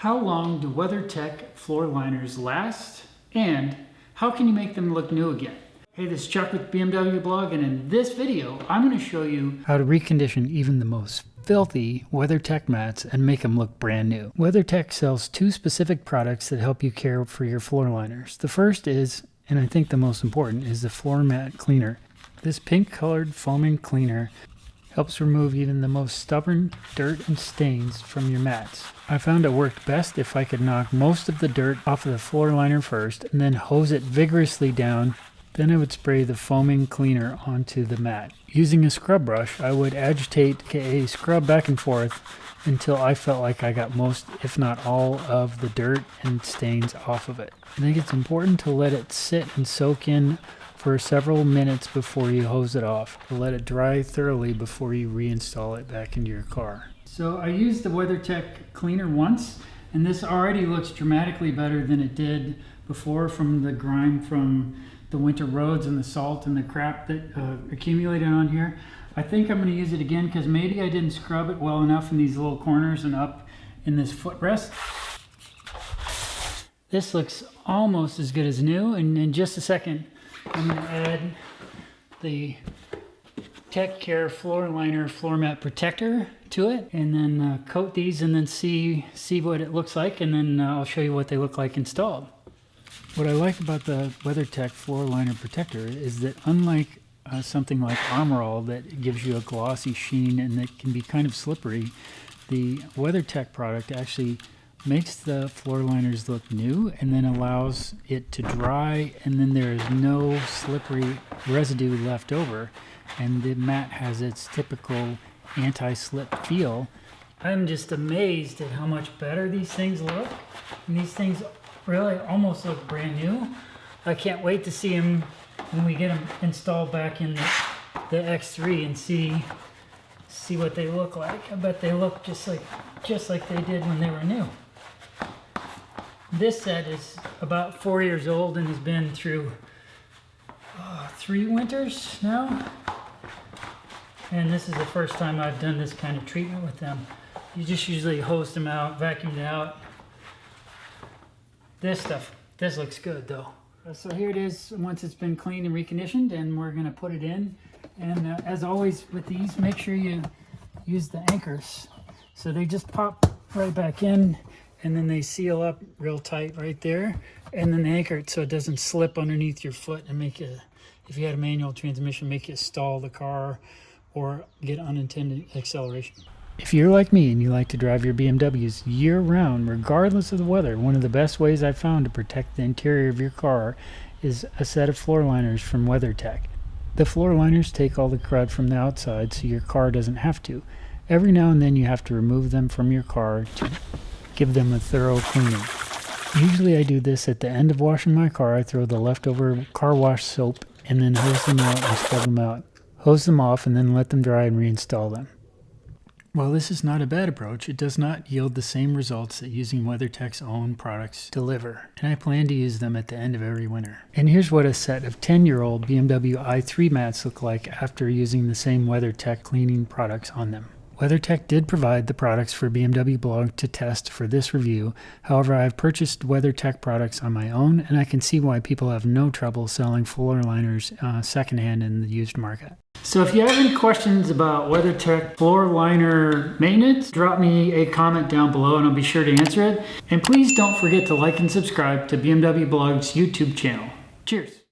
How long do WeatherTech floor liners last? And how can you make them look new again? Hey, this is Chuck with BMW Blog, and in this video, I'm going to show you how to recondition even the most filthy WeatherTech mats and make them look brand new. WeatherTech sells two specific products that help you care for your floor liners. The first is, and I think the most important, is the floor mat cleaner. This pink colored foaming cleaner helps remove even the most stubborn dirt and stains from your mats. I found it worked best if I could knock most of the dirt off of the floor liner first and then hose it vigorously down. Then I would spray the foaming cleaner onto the mat. Using a scrub brush, I would agitate, aka scrub back and forth, until I felt like I got most, if not all, of the dirt and stains off of it. I think it's important to let it sit and soak in for several minutes before you hose it off. Let it dry thoroughly before you reinstall it back into your car. So I used the WeatherTech cleaner once, and this already looks dramatically better than it did before from the grime from the winter roads and the salt and the crap that accumulated on here. I think I'm going to use it again because maybe I didn't scrub it well enough in these little corners and up in this footrest. This looks almost as good as new, and in just a second I'm going to add the Tech Care floor liner floor mat protector to it, and then coat these and then see what it looks like, and then I'll show you what they look like installed. What I like about the WeatherTech floor liner protector is that unlike something like Armor All that gives you a glossy sheen and that can be kind of slippery, the WeatherTech product actually makes the floor liners look new and then allows it to dry, and then there is no slippery residue left over, and the mat has its typical anti-slip feel. I'm just amazed at how much better these things look, and these things really almost look brand new. I can't wait to see them when we get them installed back in the X3 and see what they look like. I bet they look just like they did when they were new. This set is about 4 years old and has been through 3 winters now. And this is the first time I've done this kind of treatment with them. You just usually hose them out, vacuum it out. This looks good though. So here it is once it's been cleaned and reconditioned, and we're going to put it in. And as always with these, make sure you use the anchors. So they just pop right back in, and then they seal up real tight right there, and then anchor it so it doesn't slip underneath your foot and make you, if you had a manual transmission, make you stall the car or get unintended acceleration. If you're like me and you like to drive your BMWs year-round, regardless of the weather, one of the best ways I've found to protect the interior of your car is a set of floor liners from WeatherTech. The floor liners take all the crud from the outside so your car doesn't have to. Every now and then you have to remove them from your car to give them a thorough cleaning. Usually I do this at the end of washing my car. I throw the leftover car wash soap and then hose them out and scrub them out. Hose them off and then let them dry and reinstall them. While this is not a bad approach, it does not yield the same results that using WeatherTech's own products deliver, and I plan to use them at the end of every winter. And here's what a set of 10-year-old BMW i3 mats look like after using the same WeatherTech cleaning products on them. WeatherTech did provide the products for BMW Blog to test for this review. However, I've purchased WeatherTech products on my own, and I can see why people have no trouble selling floor liners secondhand in the used market. So if you have any questions about WeatherTech floor liner maintenance, drop me a comment down below and I'll be sure to answer it. And please don't forget to like and subscribe to BMW Blog's YouTube channel. Cheers.